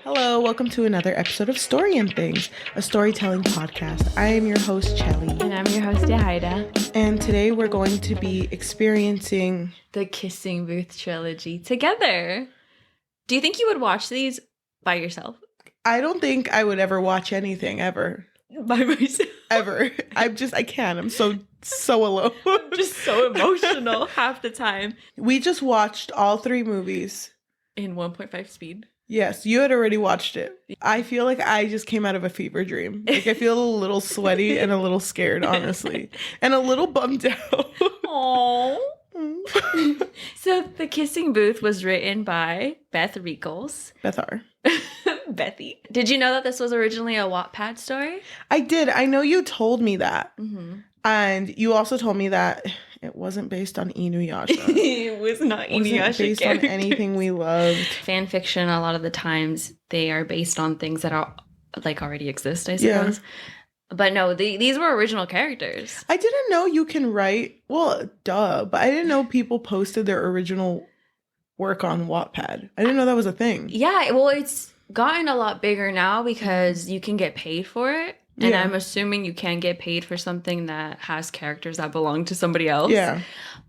Hello, welcome to another episode of Story and Things, a storytelling podcast. I am your host, Cheli. And I'm your host, Yajaira. And today we're going to be experiencing the Kissing Booth trilogy together. Do you think you would watch these by yourself? I don't think I would ever watch anything ever. By myself? Ever. I can't. I'm so alone. I'm just so emotional half the time. We just watched all three movies. In 1.5 speed. Yes, you had already watched it. I feel like I just came out of a fever dream. Like I feel a little sweaty and a little scared, honestly. And a little bummed out. Aww. So The Kissing Booth was written by Beth Reekles. Beth R. Bethy. Did you know that this was originally a Wattpad story? I did. I know you told me that. Mm-hmm. And you also told me that it wasn't based on Inuyasha. It was not Inuyasha based characters. on anything we loved. Fan fiction, a lot of the times, they are based on things that are like already exist, I suppose. Yeah. But no, these were original characters. I didn't know you can write, well, duh, but I didn't know people posted their original work on Wattpad. I didn't know that was a thing. Yeah, well, it's gotten a lot bigger now because you can get paid for it. And I'm assuming you can get paid for something that has characters that belong to somebody else. Yeah.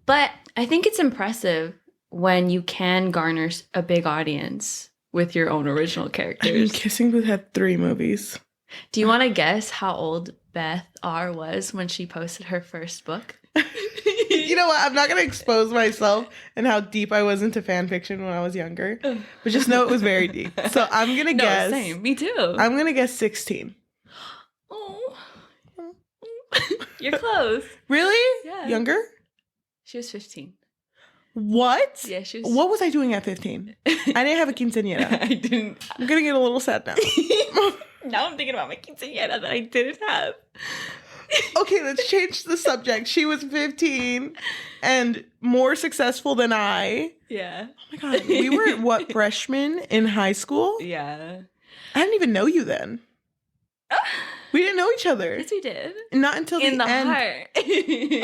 But I think it's impressive when you can garner a big audience with your own original characters. I mean, Kissing Booth had 3 movies. Do you want to guess how old Beth R. was when she posted her first book? You know what? I'm not going to expose myself and how deep I was into fan fiction when I was younger. But just know it was very deep. So I'm going to guess. Same. Me too. I'm going to guess 16. Oh. You're close. Really? Yeah. Younger? She was 15. What? Yeah, she was. What was I doing at 15? I didn't have a quinceañera. I didn't. I'm going to get a little sad now. Now I'm thinking about my quinceañera that I didn't have. Okay, let's change the subject. She was 15 and more successful than I. Yeah. Oh my God. We were, what, freshmen in high school? Yeah. I didn't even know you then. We didn't know each other. Yes, we did. Not until in the end. heart.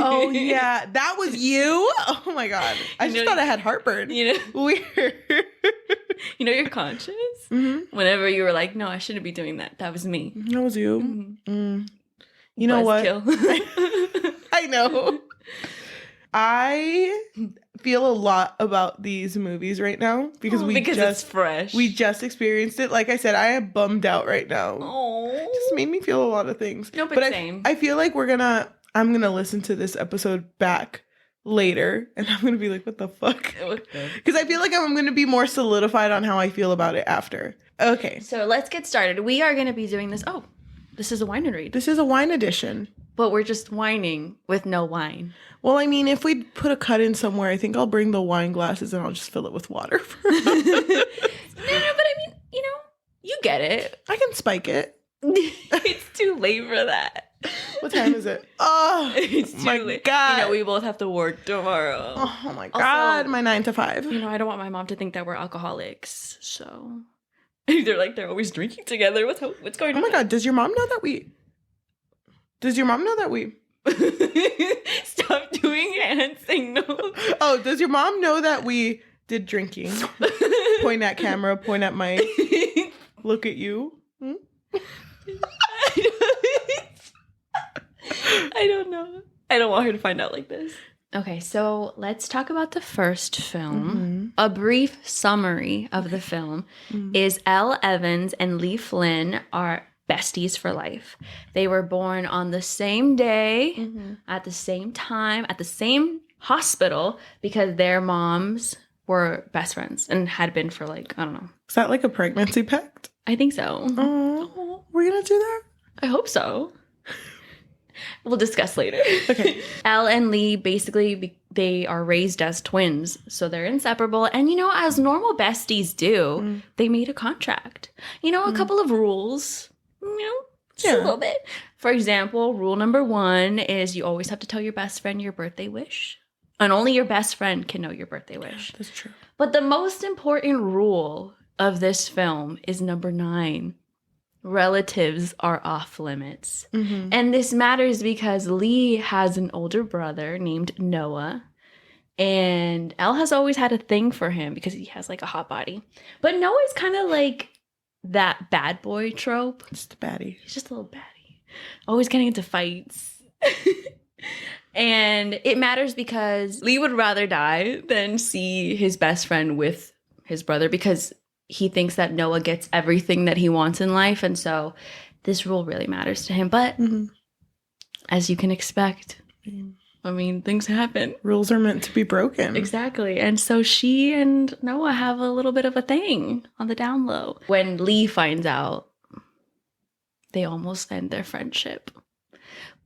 Oh, yeah. That was you? Oh, my God. I just thought I had heartburn. You know, weird. You know your conscience? Mm-hmm. Whenever you were like, no, I shouldn't be doing that. That was me. That was you. Mm-hmm. Mm. You know what? I know. I feel a lot about these movies right now because it's fresh. We just experienced it. Like I said, I am bummed out right now. Oh, just made me feel a lot of things. No, but same. I feel like I'm gonna listen to this episode back later, and I'm gonna be like, "What the fuck?" Because I feel like I'm gonna be more solidified on how I feel about it after. Okay, so let's get started. We are gonna be doing this. Oh, this is a wine and read. This is a wine edition. But we're just whining with no wine. Well, I mean, if we put a cut in somewhere, I think I'll bring the wine glasses and I'll just fill it with water. No, but I mean, you get it. I can spike it. It's too late for that. What time is it? Oh, it's too my late. God. We both have to work tomorrow. Oh my God, also, my 9 to 5. I don't want my mom to think that we're alcoholics, so they're always drinking together. What's going on? Oh my God, does your mom know that we... Stop doing hand signals. Oh, does your mom know that we did drinking? Point at camera, point at mic. Look at you. Hmm? I don't know. I don't want her to find out like this. Okay, so let's talk about the first film. Mm-hmm. A brief summary of the film is Elle Evans and Lee Flynn are besties for life. They were born on the same day, at the same time, at the same hospital because their moms were best friends and had been for I don't know. Is that like a pregnancy pact? I think so. Oh, we're gonna do that? I hope so. We'll discuss later. Okay. Elle and Lee, basically, they are raised as twins, so they're inseparable. And, as normal besties do, they made a contract. A couple of rules. Just a little bit. For example, rule number 1 is you always have to tell your best friend your birthday wish. And only your best friend can know your birthday wish. That's true. But the most important rule of this film is number 9. Relatives are off limits. Mm-hmm. And this matters because Lee has an older brother named Noah. And Elle has always had a thing for him because he has a hot body. But Noah's kind of that bad boy trope. Just a baddie. He's just a little baddie. Always getting into fights. And it matters because Lee would rather die than see his best friend with his brother because he thinks that Noah gets everything that he wants in life. And so this rule really matters to him. But as you can expect, I mean, things happen. Rules are meant to be broken. Exactly. And so she and Noah have a little bit of a thing on the down low. When Lee finds out, they almost end their friendship.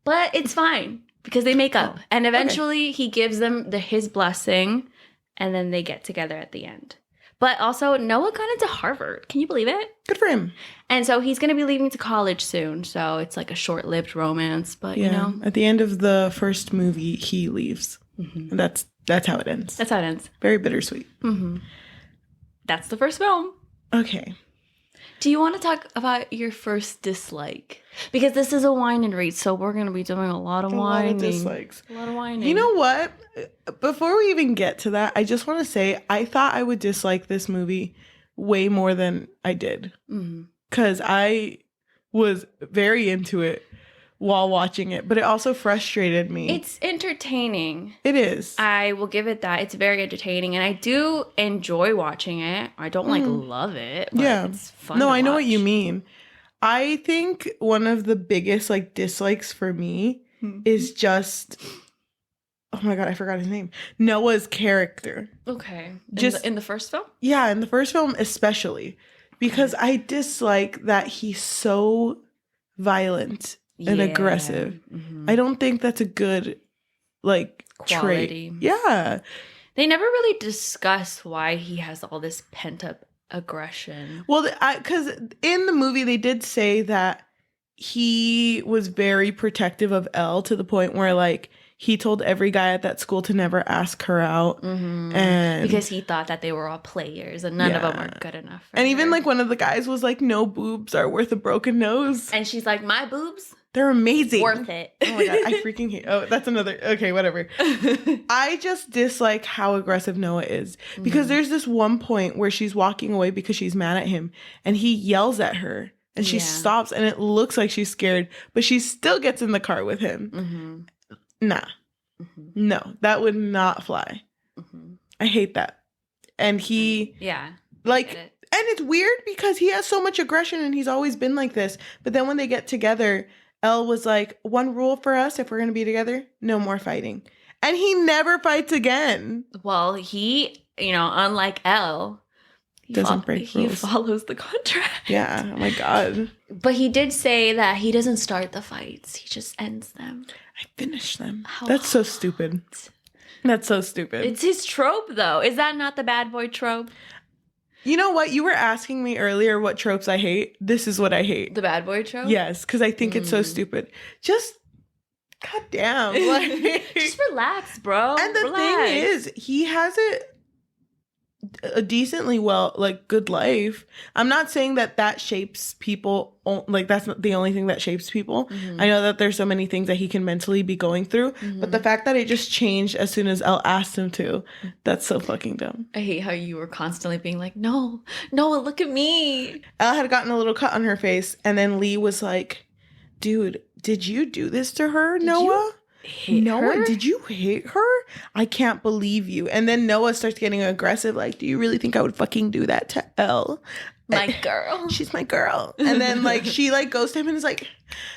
But it's fine because they make up. And eventually he gives them his blessing and then they get together at the end. But also Noah got into Harvard. Can you believe it? Good for him. And so he's going to be leaving to college soon. So it's like a short-lived romance. But, you know. At the end of the first movie, he leaves. And that's how it ends. That's how it ends. Very bittersweet. That's the first film. Okay. Do you want to talk about your first dislike? Because this is a whine and read, so we're going to be doing a lot of whining. A lot of dislikes. A lot of whining. You know what? Before we even get to that, I just want to say I thought I would dislike this movie way more than I did. Because I was very into it while watching it, but it also frustrated me. It's entertaining. It is. I will give it that. It's very entertaining, and I do enjoy watching it. I don't love it, but it's fun to I know watch. what you mean. I think one of the biggest dislikes for me is just, oh my God, I forgot his name. Noah's character. Okay. In the first film? Yeah, in the first film especially. Because I dislike that he's so violent and aggressive. I don't think that's a good quality. Trait. Yeah. They never really discuss why he has all this pent up aggression. Well, because in the movie they did say that he was very protective of Elle to the point where he told every guy at that school to never ask her out. And because he thought that they were all players and none of them were good enough for and her. even one of the guys was like, no boobs are worth a broken nose. And she's like, my boobs? They're amazing. Worth it. Oh my God, I freaking hate. Oh, that's another. Okay, whatever. I just dislike how aggressive Noah is because there's this one point where she's walking away because she's mad at him and he yells at her and she stops and it looks like she's scared, but she still gets in the car with him. Nah. No, that would not fly. I hate that. And he... Yeah. And it's weird because he has so much aggression and he's always been like this. But then when they get together, Elle was like, one rule for us if we're going to be together, no more fighting. And he never fights again. Well, he, unlike Elle... Doesn't break rules. He follows the contract. Yeah. Oh my God. But he did say that he doesn't start the fights. He just ends them. I finish them. That's so stupid. That's so stupid. It's his trope, though. Is that not the bad boy trope? You know what? You were asking me earlier what tropes I hate. This is what I hate. The bad boy trope? Yes, because I think it's so stupid. Just, goddamn. Just relax, bro. And the thing is, he has a decently good life. I'm not saying that shapes people. That's not the only thing that shapes people. I know that there's so many things that he can mentally be going through, but the fact that it just changed as soon as Elle asked him to, that's so fucking dumb. I hate how you were constantly being like, no, Noah, look at me. Elle had gotten a little cut on her face, and then Lee was like, dude, did you do this to her, Noah? Noah, did you hate her? I can't believe you. And then Noah starts getting aggressive, do you really think I would fucking do that to Elle? My girl. She's my girl. And then she goes to him and is like,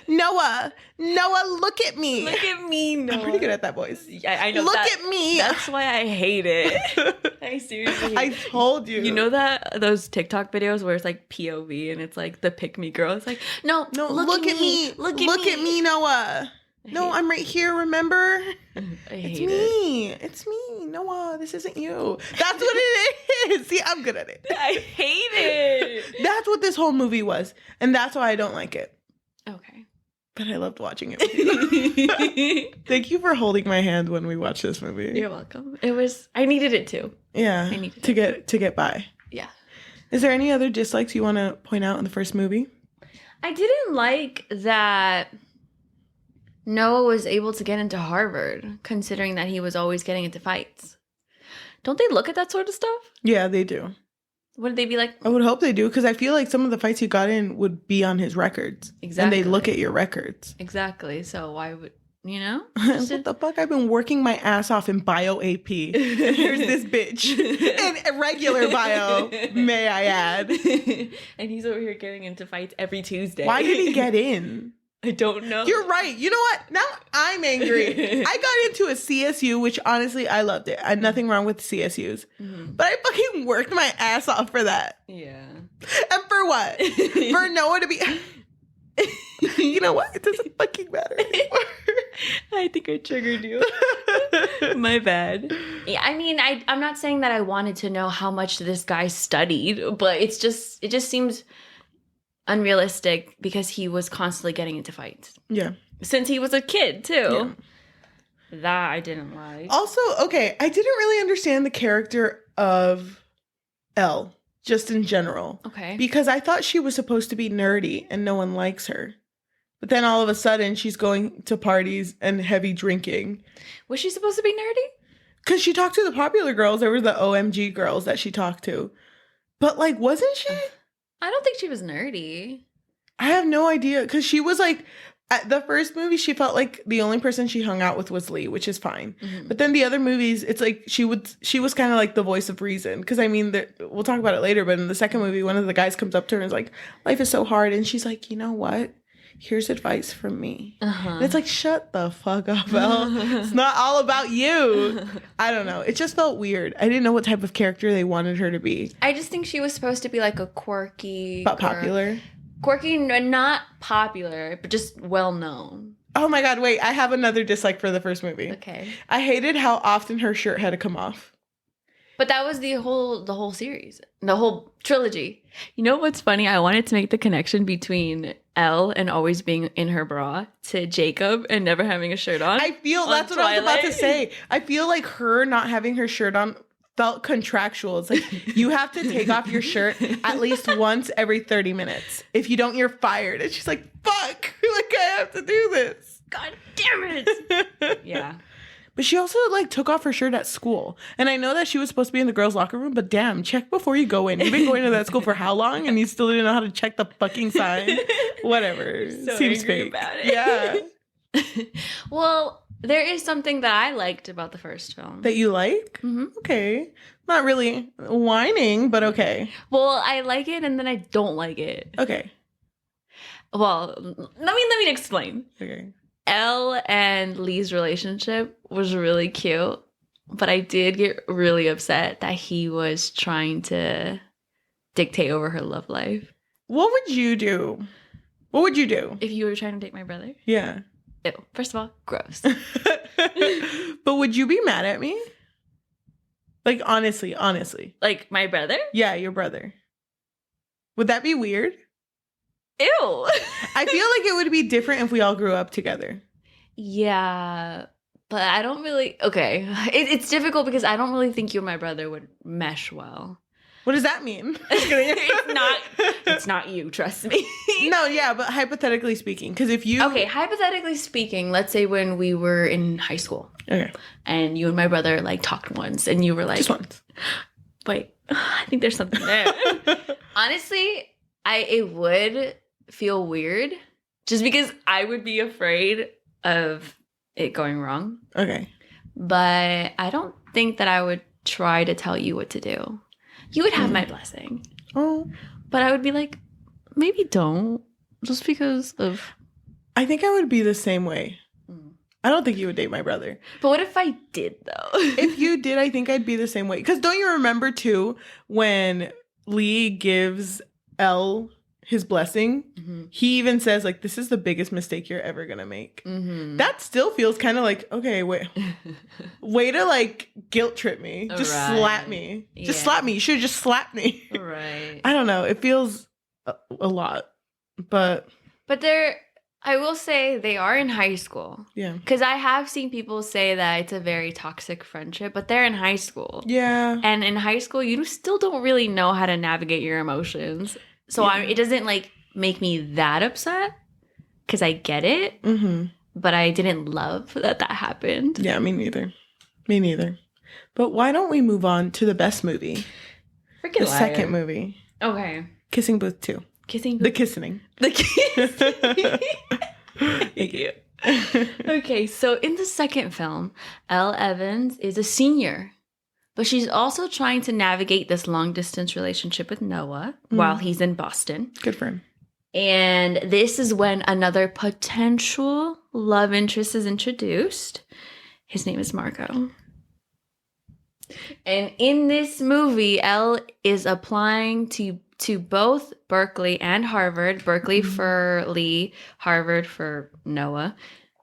Noah, look at me. Look at me, Noah. I'm pretty good at that voice. I know. Look at me. That's why I hate it. I seriously I told you. You know those TikTok videos where it's POV and it's the pick me girl? It's no, look at me. Look at me, Noah. No, I'm right here, remember? I hate It's me, Noah. This isn't you. That's what it is. See, I'm good at it. I hate it. That's what this whole movie was. And that's why I don't like it. Okay. But I loved watching it with you. Thank you for holding my hand when we watched this movie. You're welcome. I needed it too. Yeah. I needed to get by. Yeah. Is there any other dislikes you want to point out in the first movie? I didn't like that Noah was able to get into Harvard, considering that he was always getting into fights. Don't they look at that sort of stuff? Yeah, they do. Would they be like? I would hope they do, because I feel like some of the fights he got in would be on his records. Exactly. And they look at your records. Exactly. So why would, you know? What the fuck? I've been working my ass off in bio AP. And here's this bitch. In regular bio, may I add. And he's over here getting into fights every Tuesday. Why did he get in? I don't know. You're right. You know what? Now I'm angry. I got into a CSU, which honestly, I loved it. I had nothing wrong with CSUs. But I fucking worked my ass off for that. Yeah. And for what? For Noah to be... You know what? It doesn't fucking matter anymore. I think I triggered you. My bad. Yeah, I mean, I'm not saying that I wanted to know how much this guy studied, but it just seems unrealistic because he was constantly getting into fights. Yeah. Since he was a kid, too. Yeah. That I didn't like. Also, okay, I didn't really understand the character of Elle, just in general. Okay. Because I thought she was supposed to be nerdy and no one likes her. But then all of a sudden, she's going to parties and heavy drinking. Was she supposed to be nerdy? Because she talked to the popular girls. There were the OMG girls that she talked to. But, like, wasn't she? I don't think she was nerdy. I have no idea. Because she was, like, at the first movie, she felt like the only person she hung out with was Lee, which is fine. But then the other movies, it's like she was kind of like the voice of reason. Because, I mean, we'll talk about it later, but in the second movie, one of the guys comes up to her and is like, life is so hard. And she's like, you know what? Here's advice from me. And it's like, shut the fuck up, Elle. It's not all about you. I don't know. It just felt weird. I didn't know what type of character they wanted her to be. I just think she was supposed to be like a quirky... But popular? Quirky, not popular, but just well-known. Oh my god, wait. I have another dislike for the first movie. Okay. I hated how often her shirt had to come off. But that was the whole series. The whole trilogy. You know what's funny? I wanted to make the connection between Elle and always being in her bra to Jacob and never having a shirt on. I feel that's what I was about to say. I feel like her not having her shirt on felt contractual. It's like, you have to take off your shirt at least once every 30 minutes. If you don't, you're fired. And she's like, fuck, like, I have to do this. God damn it. Yeah. But she also, like, took off her shirt at school. And I know that she was supposed to be in the girls' locker room, but damn, check before you go in. You've been going to that school for how long? And you still didn't know how to check the fucking sign? Whatever. So Seems angry fake. about it. Yeah. Well, there is something that I liked about the first film. That you like? Okay. Not really whining, but okay. Well, I like it and then I don't like it. Okay. Well, let me explain. Okay. Elle and Lee's relationship was really cute, but I did get really upset that he was trying to dictate over her love life. What would you do? What would you do? If you were trying to date my brother? Yeah. Ew. First of all, gross. But would you be mad at me? Like, honestly. Like, my brother? Yeah, your brother. Would that be weird? Ew. I feel like it would be different if we all grew up together. Yeah, but I don't really... Okay. It's difficult because I don't really think you and my brother would mesh well. What does that mean? It's not you, trust me. No, yeah, but hypothetically speaking, because if you... Okay, hypothetically speaking, let's say when we were in high school. Okay. And you and my brother, like, talked once, and you were like... Just once. Wait, I think there's something there. Honestly, it would feel weird, just because I would be afraid of it going wrong. Okay. But I don't think that I would try to tell you what to do. You would have my blessing. Oh. But I would be like, maybe don't. Just because of... I think I would be the same way. I don't think you would date my brother. But what if I did, though? If you did, I think I'd be the same way. Because don't you remember, too, when Lee gives Elle his blessing? He even says, like, this is the biggest mistake you're ever going to make. That still feels kind of like, okay, wait. Way to, like, guilt trip me. Just slap me. Just slap me. You should have just slapped me. Right. I don't know. It feels a lot. But they're... I will say they are in high school. Yeah. Because I have seen people say that it's a very toxic friendship, but they're in high school. Yeah. And in high school, you still don't really know how to navigate your emotions. So it doesn't, like, make me that upset because I get it. But I didn't love that happened. Yeah, me neither. But why don't we move on to the best movie? Freaking The liar. second movie. Okay. Kissing Booth 2. Kissing The Kissening. The Thank you. Okay, so in the second film, Elle Evans is a senior, but she's also trying to navigate this long-distance relationship with Noah while he's in Boston. Good for him. And this is when another potential love interest is introduced. His name is Marco. And in this movie, Elle is applying to both Berkeley and Harvard. Berkeley for Lee, Harvard for Noah.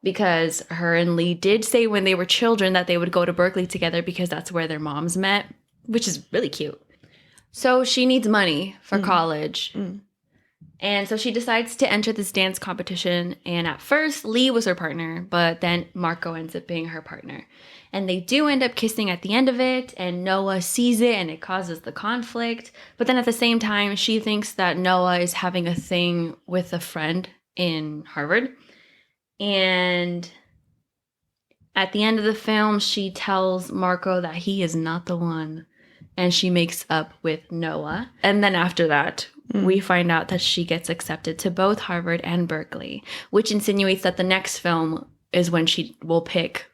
Because her and Lee did say when they were children that they would go to Berkeley together because that's where their moms met, which is really cute. So she needs money for college. And so she decides to enter this dance competition. And at first, Lee was her partner, but then Marco ends up being her partner. And they do end up kissing at the end of it. And Noah sees it and it causes the conflict. But then at the same time, she thinks that Noah is having a thing with a friend in Harvard. And at the end of the film, she tells Marco that he is not the one. And she makes up with Noah. And then after that, we find out that she gets accepted to both Harvard and Berkeley, which insinuates that the next film is when she will pick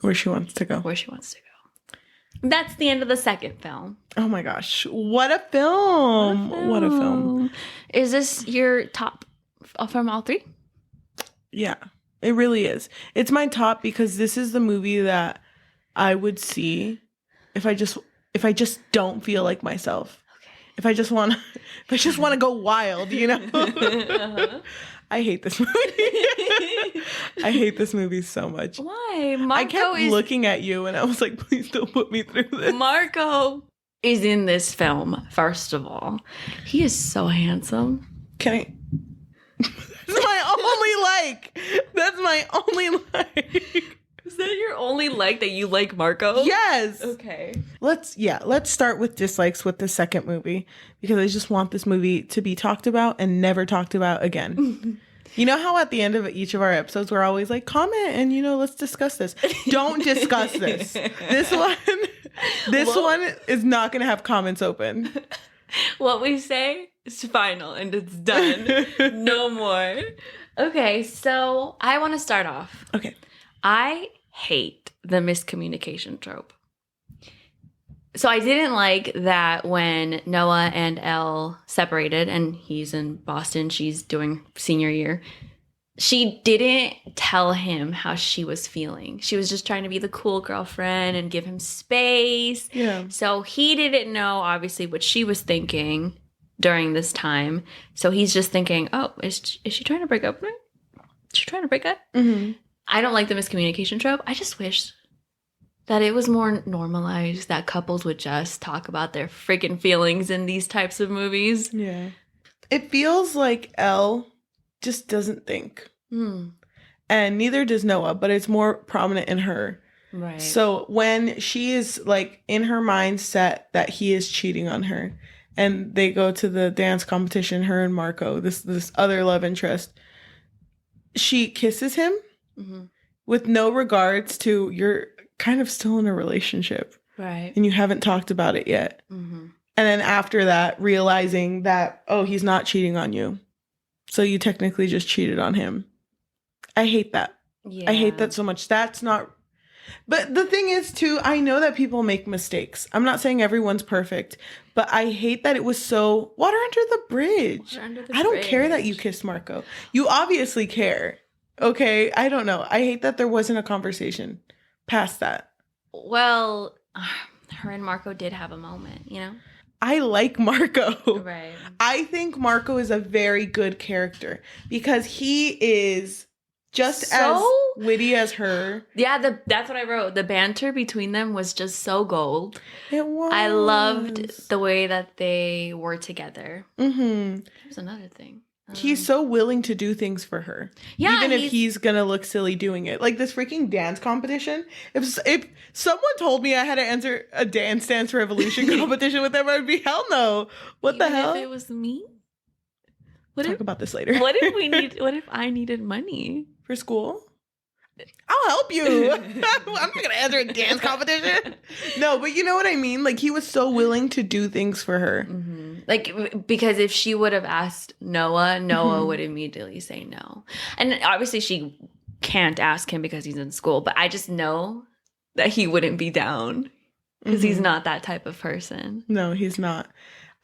where she wants to go. Where she wants to go. That's the end of the second film. Oh my gosh. What a film. What a film. Is this your top from all three? Yeah, it really is. It's my top because this is the movie that I would see if I just don't feel like myself. Okay. If I just want to go wild, you know? Uh-huh. I hate this movie. I hate this movie so much. Why? I kept looking at you and I was like, please don't put me through this. Marco is in this film, first of all. He is so handsome. Can I... That's my only like. That's my only like. Is that your only like that you like Marco? Yes. Okay. Let's start with dislikes with the second movie because I just want this movie to be talked about and never talked about again. You know how at the end of each of our episodes we're always like, comment and let's discuss this. Don't discuss this. This one is not going to have comments open. What we say is final and it's done. No more. Okay, so I want to start off. Okay. I hate the miscommunication trope. So I didn't like that when Noah and Elle separated and he's in Boston, she's doing senior year. She didn't tell him how she was feeling. She was just trying to be the cool girlfriend and give him space. Yeah. So he didn't know, obviously, what she was thinking during this time. So he's just thinking, oh, is she trying to break up with me? Is she trying to break up? Mm-hmm. I don't like the miscommunication trope. I just wish that it was more normalized, that couples would just talk about their freaking feelings in these types of movies. Yeah. It feels like Elle just doesn't think. And neither does Noah, but it's more prominent in her. Right. So when she is like in her mindset that he is cheating on her and they go to the dance competition, her and Marco, this other love interest, she kisses him with no regards to you're kind of still in a relationship. Right. And you haven't talked about it yet. And then after that, realizing that, oh, he's not cheating on you. So you technically just cheated on him. I hate that. Yeah. I hate that so much. That's not... But the thing is, too, I know that people make mistakes. I'm not saying everyone's perfect, but I hate that it was so... Water under the bridge. I don't care that you kissed Marco. You obviously care. Okay? I don't know. I hate that there wasn't a conversation past that. Well, her and Marco did have a moment, you know? I like Marco. Right. I think Marco is a very good character because he is just as witty as her. Yeah, that's what I wrote. The banter between them was just so gold. It was. I loved the way that they were together. There's another thing. He's so willing to do things for her. Yeah, even if he's gonna look silly doing it. Like this freaking dance competition. If someone told me I had to enter a Dance Revolution competition with them, I'd be hell no. What the hell? If it was me? Talk about this later. What if I needed money? For school? I'll help you. I'm not gonna enter a dance competition. No, but you know what I mean? Like, he was so willing to do things for her. Mm-hmm. Like, because if she would have asked Noah would immediately say no. And obviously she can't ask him because he's in school, but I just know that he wouldn't be down because he's not that type of person. No, he's not.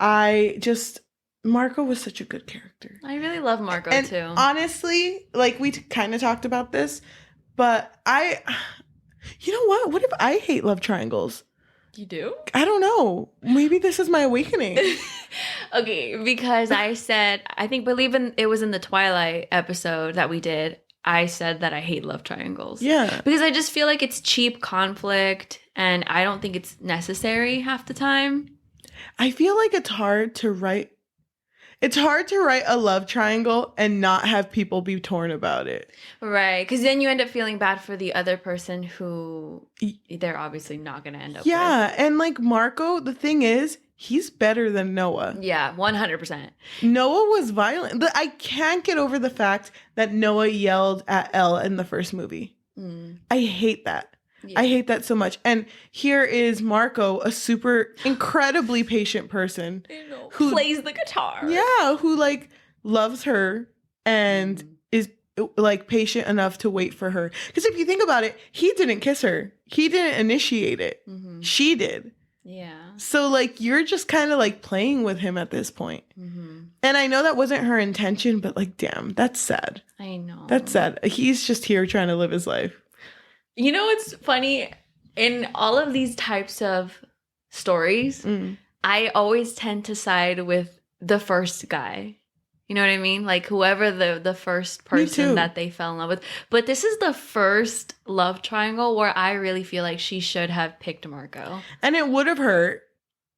Marco was such a good character. I really love Marco too. Honestly, like, we kind of talked about this, but you know what? What if I hate love triangles? You do? I don't know. Maybe this is my awakening. Okay, because I said, it was in the Twilight episode that we did, I said that I hate love triangles. Yeah. Because I just feel like it's cheap conflict and I don't think it's necessary half the time. I feel like it's hard to write a love triangle and not have people be torn about it. Right. Because then you end up feeling bad for the other person who they're obviously not going to end up with. Yeah. And like Marco, the thing is, he's better than Noah. Yeah, 100%. Noah was violent. I can't get over the fact that Noah yelled at Elle in the first movie. I hate that. Yeah. I hate that so much. And here is Marco, a super incredibly patient person who plays the guitar. Yeah, who like loves her and is like patient enough to wait for her. Because if you think about it, he didn't kiss her. He didn't initiate it. She did. Yeah. So like you're just kind of like playing with him at this point. And I know that wasn't her intention, but like, damn, that's sad. I know. That's sad. He's just here trying to live his life. You know what's funny? In all of these types of stories, I always tend to side with the first guy. You know what I mean? Like whoever the first person that they fell in love with. But this is the first love triangle where I really feel like she should have picked Marco. And it would have hurt.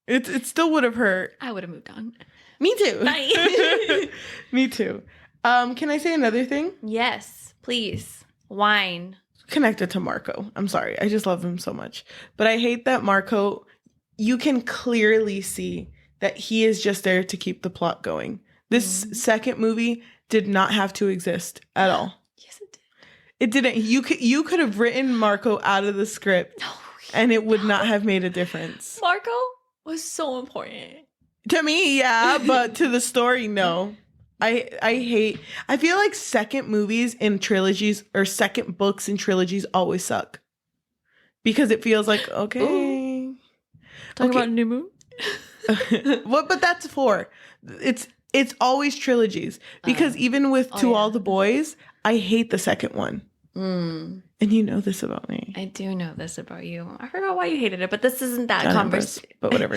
It still would have hurt. I would have moved on. Me too. Bye. Me too. Can I say another thing? Yes, please. Whine. Connected to Marco. I'm sorry. I just love him so much. But I hate that Marco, you can clearly see that he is just there to keep the plot going. This second movie did not have to exist at all. Yes, it did. It didn't. You could have written Marco out of the script and it would not have made a difference. Marco was so important. To me, yeah, but to the story, no. I feel like second movies in trilogies or second books in trilogies always suck. Because it feels like, okay. Talking about New Moon? But that's 4. It's always trilogies. Because even with All the Boys, I hate the second one. And you know this about me. I do know this about you. I forgot why you hated it, but this isn't that conversation. But whatever.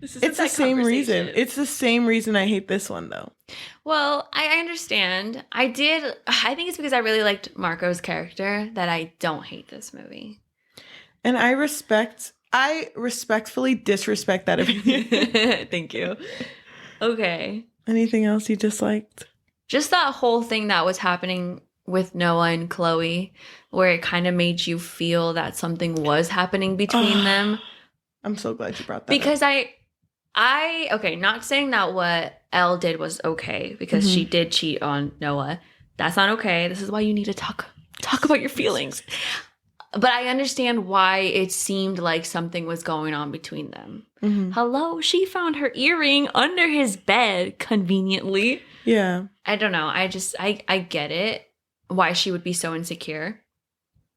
It's the same reason. It's the same reason I hate this one, though. Well, I understand. I think it's because I really liked Marco's character that I don't hate this movie. And I respectfully disrespect that opinion. Thank you. Okay. Anything else you disliked? Just that whole thing that was happening with Noah and Chloe, where it kind of made you feel that something was happening between them. I'm so glad you brought that because up. Okay, not saying that what Elle did was okay, because she did cheat on Noah. That's not okay. This is why you need to talk about your feelings. But I understand why it seemed like something was going on between them. Hello, she found her earring under his bed conveniently. Yeah. I don't know. I get it, why she would be so insecure.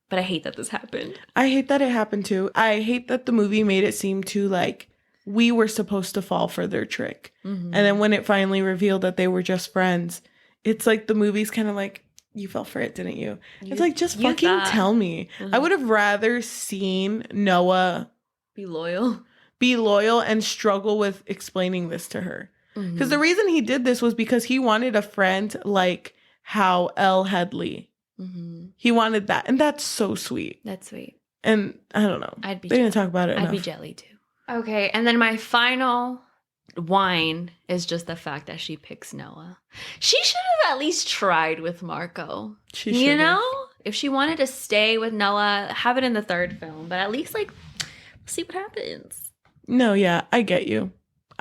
But I hate that this happened. I hate that it happened too. I hate that the movie made it seem too like we were supposed to fall for their trick. And then when it finally revealed that they were just friends, it's like the movie's kind of like, you fell for it, didn't you? It's like, just fucking tell me. I would have rather seen Noah be loyal and struggle with explaining this to her. Because the reason he did this was because he wanted a friend like how Elle had Lee. He wanted that. And that's so sweet. That's sweet. And I don't know. They didn't talk about it enough. I'd be jelly too. Okay. And then my final whine is just the fact that she picks Noah. She should have at least tried with Marco. You know? If she wanted to stay with Noah, have it in the third film. But at least like see what happens. No, yeah. I get you.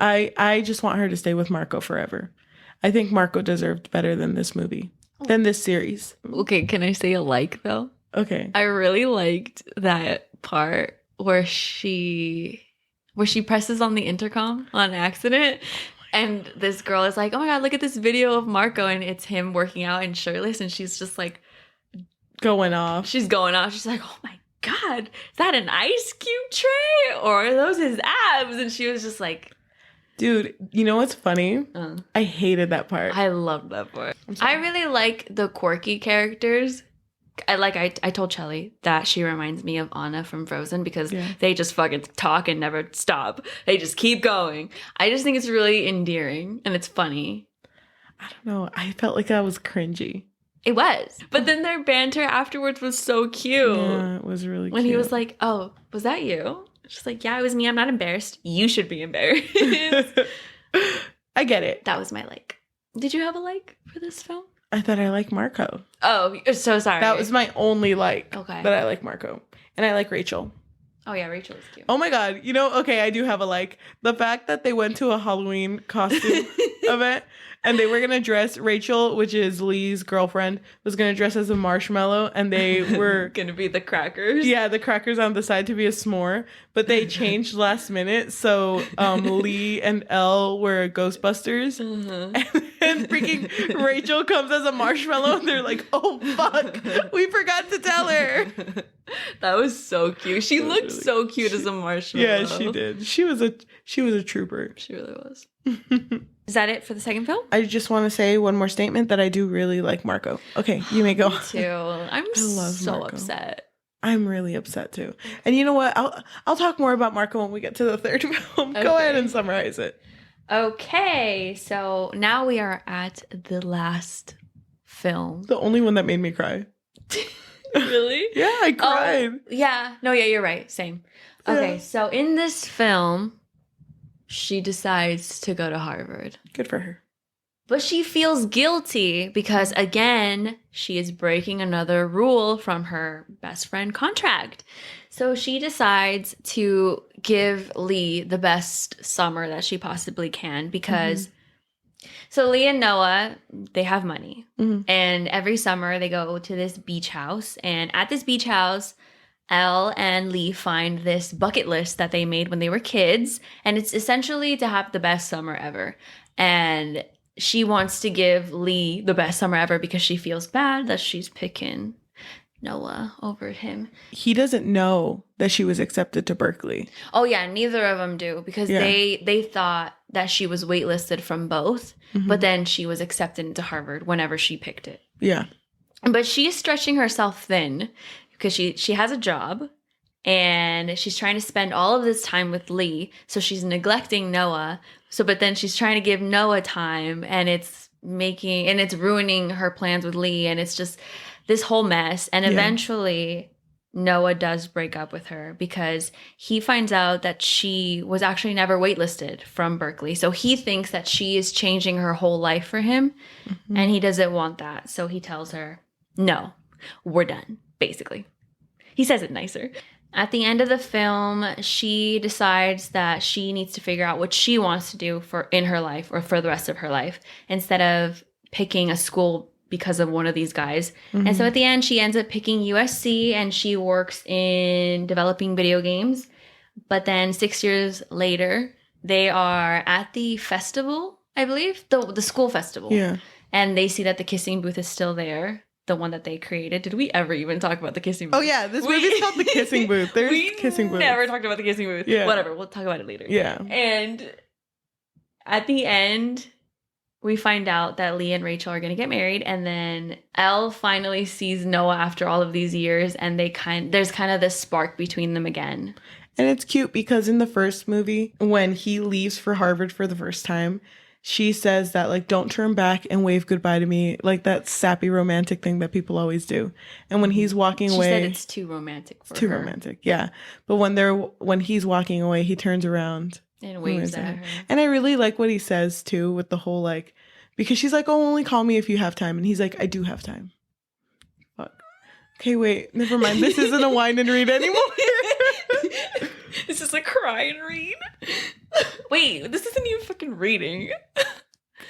I just want her to stay with Marco forever. I think Marco deserved better than this movie. than this series. Okay, can I say a like though? Okay. I really liked that part where she presses on the intercom on accident. And this girl is like, oh my God, look at this video of Marco. And it's him working out and shirtless. And she's just like, going off. She's going off. She's like, oh my God, is that an ice cube tray? Or are those his abs? And she was just like, dude, you know what's funny? I hated that part. I loved that part. I really like the quirky characters. I told Cheli that she reminds me of Anna from Frozen because they just fucking talk and never stop. They just keep going. I just think it's really endearing and it's funny. I don't know. I felt like that was cringy. It was. But then their banter afterwards was so cute. Yeah, it was really cute. When he was like, oh, was that you? She's like, yeah, it was me. I'm not embarrassed. You should be embarrassed. I get it. That was my like. Did you have a like for this film? I thought I liked Marco. Oh, so sorry. That was my only like. Okay. That I like Marco. And I like Rachel. Oh, yeah, Rachel was cute. Oh my God. You know, okay, I do have a like. The fact that they went to a Halloween costume event and they were going to dress, Rachel, which is Lee's girlfriend, was going to dress as a marshmallow and they were going to be the crackers. Yeah, the crackers on the side to be a s'more, but they changed last minute. So Lee and Elle were Ghostbusters. And freaking Rachel comes as a marshmallow and they're like, oh fuck, we forgot to tell her. That was so cute. She looked really so cute as a marshmallow. Yeah, she did. She was a trooper. She really was. Is that it for the second film? I just want to say one more statement that I do really like Marco. Okay, you may go. Me too. I love so Marco. Upset. I'm really upset too. And you know what? I'll talk more about Marco when we get to the third film. Okay. Go ahead and summarize it. Okay, so now we are at the last film. The only one that made me cry. Really? Yeah, I cried. Yeah. No, yeah, you're right. Same. Okay, so in this film, she decides to go to Harvard. Good for her. But she feels guilty because, again, she is breaking another rule from her best friend contract. So she decides to give Lee the best summer that she possibly can because... So Lee and Noah, they have money. And every summer they go to this beach house. And at this beach house, Elle and Lee find this bucket list that they made when they were kids. And it's essentially to have the best summer ever. And she wants to give Lee the best summer ever because she feels bad that she's picking Noah over him. He doesn't know that she was accepted to Berkeley. Oh yeah, neither of them do because they thought that she was waitlisted from both, but then she was accepted into Harvard whenever she picked it. Yeah. But she's stretching herself thin because she has a job and she's trying to spend all of this time with Lee, so she's neglecting Noah. But then she's trying to give Noah time and it's ruining her plans with Lee, and it's just this whole mess. And eventually Noah does break up with her because he finds out that she was actually never waitlisted from Berkeley. So he thinks that she is changing her whole life for him, and he doesn't want that. So he tells her, no, we're done, basically. He says it nicer. At the end of the film, she decides that she needs to figure out what she wants to do in her life or for the rest of her life instead of picking a school because of one of these guys. And so at the end, she ends up picking USC and she works in developing video games. But then 6 years later, they are at the festival, I believe, the school festival. Yeah. And they see that the kissing booth is still there, the one that they created. Did we ever even talk about the kissing booth? Oh yeah, this movie's called The Kissing Booth. There's the Kissing Booth. We never talked about the kissing booth. Yeah. Whatever, we'll talk about it later. Yeah. And at the end, we find out that Lee and Rachel are going to get married, and then Elle finally sees Noah after all of these years, and there's kind of this spark between them again. And it's cute because in the first movie, when he leaves for Harvard for the first time, she says that, like, don't turn back and wave goodbye to me, like that sappy romantic thing that people always do. And when he's walking away... She said it's too romantic for her. Too romantic, yeah. But when he's walking away, he turns around... and waves at her. And I really like what he says, too, with the whole, like... Because she's like, oh, only call me if you have time. And he's like, I do have time. Fuck. Okay, wait. Never mind. This isn't a whine and read anymore. This is a cry and read. Wait, this isn't even fucking reading.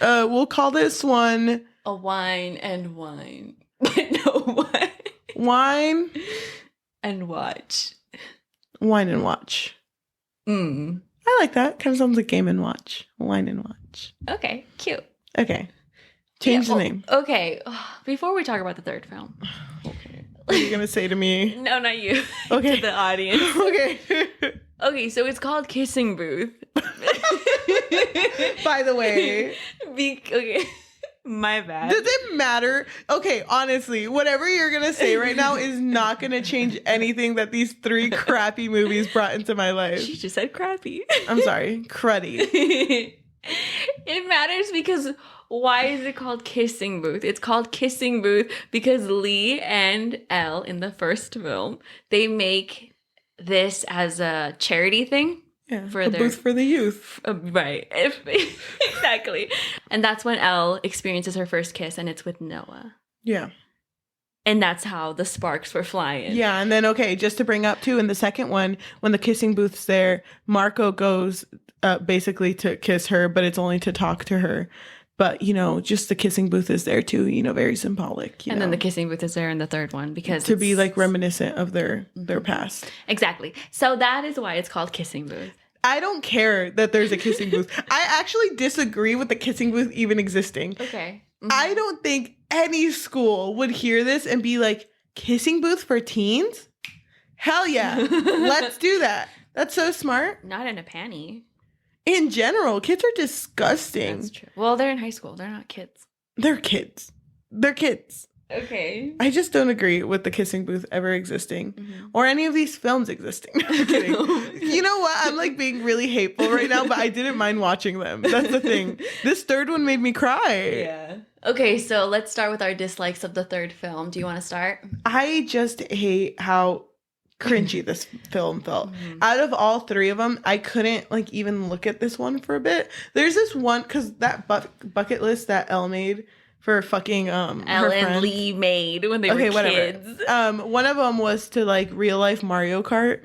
We'll call this one A wine and wine. But no wine. Wine And watch. Wine and watch. Mm. I like that. Kind of sounds like Game and Watch. Wine and watch. Okay, cute. Okay. Change the name. Okay. Before we talk about the third film. Okay. What are you going to say to me? No, not you. Okay. To the audience. Okay. Okay, so it's called Kissing Booth. By the way. Okay. My bad. Does it matter? Okay, honestly, whatever you're going to say right now is not going to change anything that these 3 crappy movies brought into my life. She just said crappy. I'm sorry. Cruddy. It matters because why is it called Kissing Booth? It's called Kissing Booth because Lee and Elle in the first film, they make this as a charity thing. Yeah, for a booth for the youth. Right. Exactly. And that's when Elle experiences her first kiss, and it's with Noah. Yeah. And that's how the sparks were flying. Yeah, and then, okay, just to bring up, too, in the second one, when the kissing booth's there, Marco goes basically to kiss her, but it's only to talk to her. But, you know, just the kissing booth is there, too, you know, very symbolic. And then the kissing booth is there in the third one because to be, like, reminiscent of their past. Exactly. So that is why it's called Kissing Booth. I don't care that there's a kissing booth. I actually disagree with the kissing booth even existing. Okay. Mm-hmm. I don't think any school would hear this and be like, kissing booth for teens? Hell yeah. Let's do that. That's so smart. Not in a panty. In general, kids are disgusting. That's true. Well, they're in high school. They're not kids. They're kids. They're kids. Okay. I just don't agree with the kissing booth ever existing or any of these films existing. I'm kidding. You know what? I'm like being really hateful right now, but I didn't mind watching them. That's the thing. This third one made me cry. Yeah. Okay, so let's start with our dislikes of the third film. Do you want to start? I just hate how cringy this film felt. Out of all 3 of them, I couldn't like even look at this one for a bit. There's this one, because that bucket list that Elle made for fucking Elle her and friends. Lee made when they were kids. One of them was to like real life Mario Kart,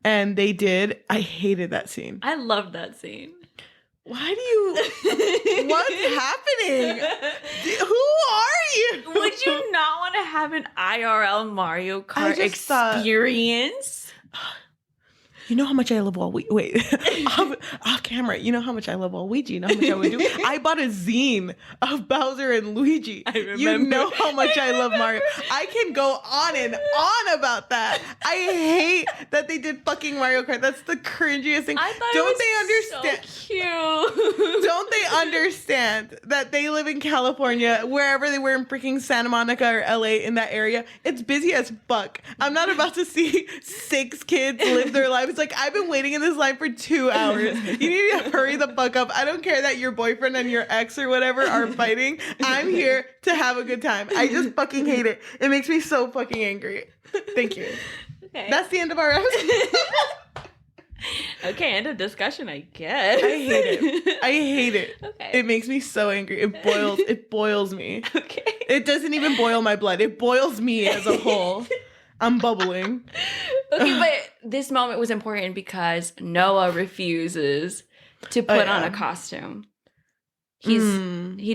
and they did. I hated that scene. I loved that scene. Why do you? What's happening? Who are you? Would you not want to have an IRL Mario Kart experience? You know how much I love Waluigi. Wait, off camera. You know how much I love Waluigi. You know how much I would do. I bought a zine of Bowser and Luigi. I remember. You know how much I love Mario. I can go on and on about that. I hate that they did fucking Mario Kart. That's the cringiest thing. I thought Don't it was they understand? so cute. Don't they understand that they live in California, wherever they were in freaking Santa Monica or LA in that area? It's busy as fuck. I'm not about to see 6 kids live their lives. Like, I've been waiting in this line for 2 hours. You need to hurry the fuck up. I don't care that your boyfriend and your ex or whatever are fighting. I'm here to have a good time. I just fucking hate it. It makes me so fucking angry. Thank you. Okay. That's the end of our episode. Okay, end of discussion, I guess. I hate it. I hate it. Okay. It makes me so angry. It boils me. Okay. It doesn't even boil my blood. It boils me as a whole. I'm bubbling. Okay, but this moment was important because Noah refuses to put on a costume. He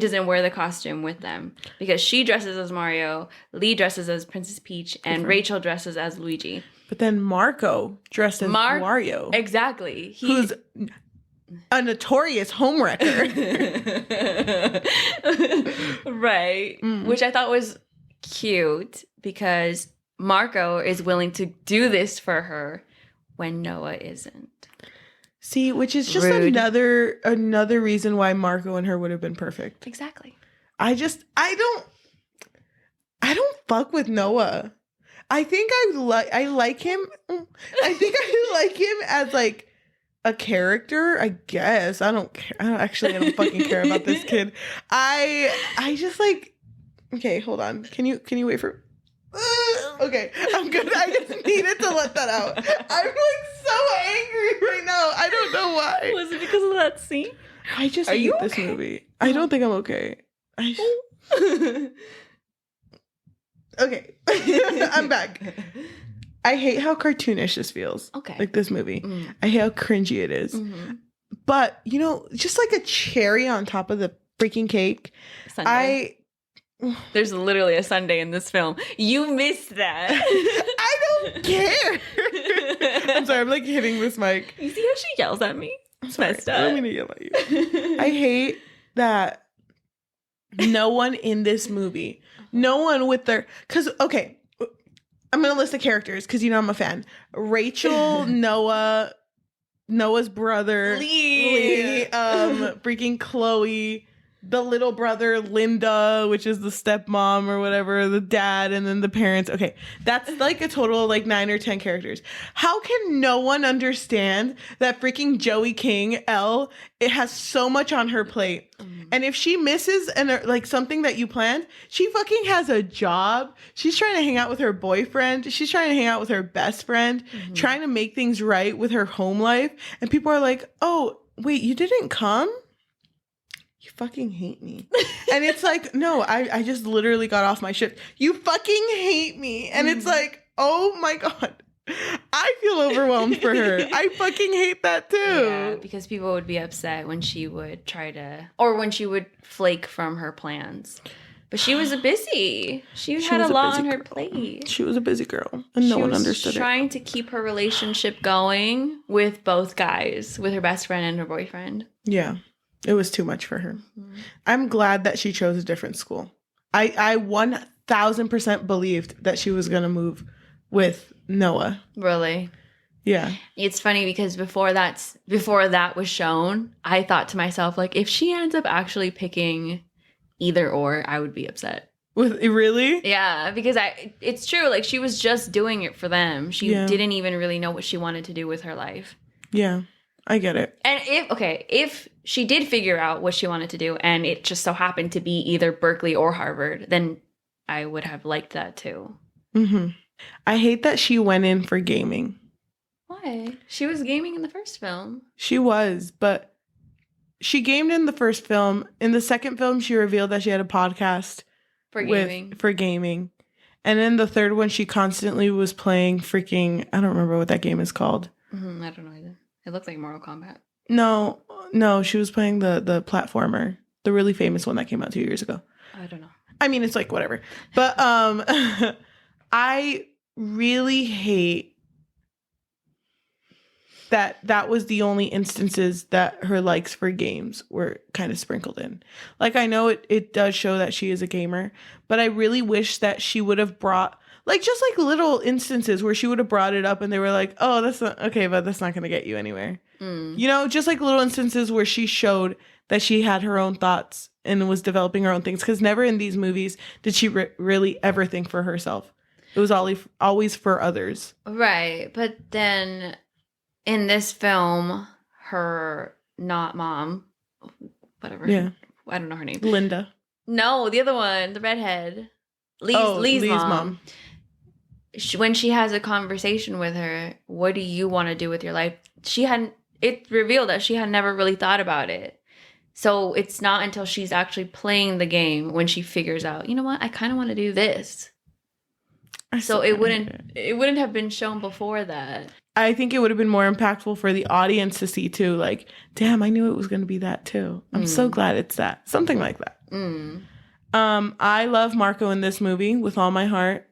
doesn't wear the costume with them because she dresses as Mario, Lee dresses as Princess Peach, and Rachel dresses as Luigi. But then Marco dressed as Wario. Exactly. Who's a notorious homewrecker. Right. Which I thought was cute because Marco is willing to do this for her when Noah isn't. See, which is just Rude. another reason why Marco and her would have been perfect. Exactly. I don't fuck with Noah. I think I like him. I think I like him as like a character, I guess. I don't fucking care about this kid. I just like, okay, hold on. Can you wait for okay, I'm good. I just needed to let that out. I'm like so angry right now. I don't know why. Was it because of that scene? I just hate this movie. I don't think I'm okay. Okay. I'm back. I hate how cartoonish this feels. Okay. Like this movie. I hate how cringy it is. But, you know, just like a cherry on top of the freaking cake, Sunday. There's literally a Sunday in this film. You missed that. I don't care. I'm sorry, I'm like hitting this mic. You see how she yells at me? I'm sorry. Messed up. I don't mean to yell at you. I hate that no one in this movie, no one with their, because, okay, I'm going to list the characters because, you know, I'm a fan. Rachel, Noah, Noah's brother, Lee, freaking Chloe, the little brother, Linda, which is the stepmom or whatever, the dad, and then the parents. Okay, that's like a total of like 9 or 10 characters. How can no one understand that freaking Joey King, Elle, it has so much on her plate? And if she misses like something that you planned, she fucking has a job. She's trying to hang out with her boyfriend. She's trying to hang out with her best friend, trying to make things right with her home life. And people are like, oh, wait, you didn't come? You fucking hate me. And it's like, no, I just literally got off my shift. You fucking hate me. And it's like, oh my God. I feel overwhelmed for her. I fucking hate that too. Yeah, because people would be upset when she would try to, or when she would flake from her plans. But she was busy. She had a lot on her plate. She was a busy girl, and no one understood it. She was trying to keep her relationship going with both guys, with her best friend and her boyfriend. Yeah, it was too much for her. I'm glad that she chose a different school. I 1000% believed that she was going to move with Noah. Really? Yeah. It's funny because before that was shown, I thought to myself, like, if she ends up actually picking either or, I would be upset. Really? Yeah, because it's true. Like, she was just doing it for them. She didn't even really know what she wanted to do with her life. Yeah, I get it. And if she did figure out what she wanted to do and it just so happened to be either Berkeley or Harvard, then I would have liked that too. Mm-hmm. I hate that she went in for gaming. Why? She was gaming in the first film. She was, but she gamed in the first film. In the second film, she revealed that she had a podcast for gaming. For gaming. And in the third one, she constantly was playing freaking, I don't remember what that game is called. I don't know either. It looked like Mortal Kombat. No, she was playing the platformer, the really famous one that came out 2 years ago. I don't know. I mean, it's like whatever. But I really hate that was the only instances that her likes for games were kind of sprinkled in. Like, I know it does show that she is a gamer, but I really wish that she would have brought, like, just like little instances where she would have brought it up and they were like, oh, that's not okay, but that's not going to get you anywhere. You know, just like little instances where she showed that she had her own thoughts and was developing her own things. Because never in these movies did she really ever think for herself. It was always for others. Right. But then in this film, her not mom, whatever. Yeah. I don't know her name. Linda. No, the other one, the redhead. Lee's mom. When she has a conversation with her, what do you want to do with your life? It revealed that she had never really thought about it. So it's not until she's actually playing the game when she figures out, you know what, I kind of want to do this. So it wouldn't have been shown before that. I think it would have been more impactful for the audience to see too. Like, damn, I knew it was going to be that too. I'm so glad it's that. Something like that. I love Marco in this movie with all my heart.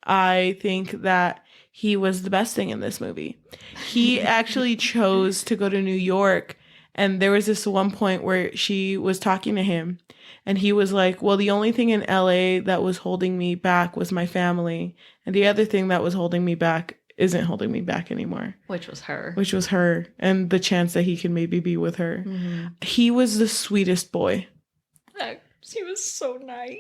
I think that he was the best thing in this movie. He actually chose to go to New York. And there was this one point where she was talking to him and he was like, well, the only thing in LA that was holding me back was my family. And the other thing that was holding me back isn't holding me back anymore. Which was her. And the chance that he can maybe be with her. He was the sweetest boy. She was so nice.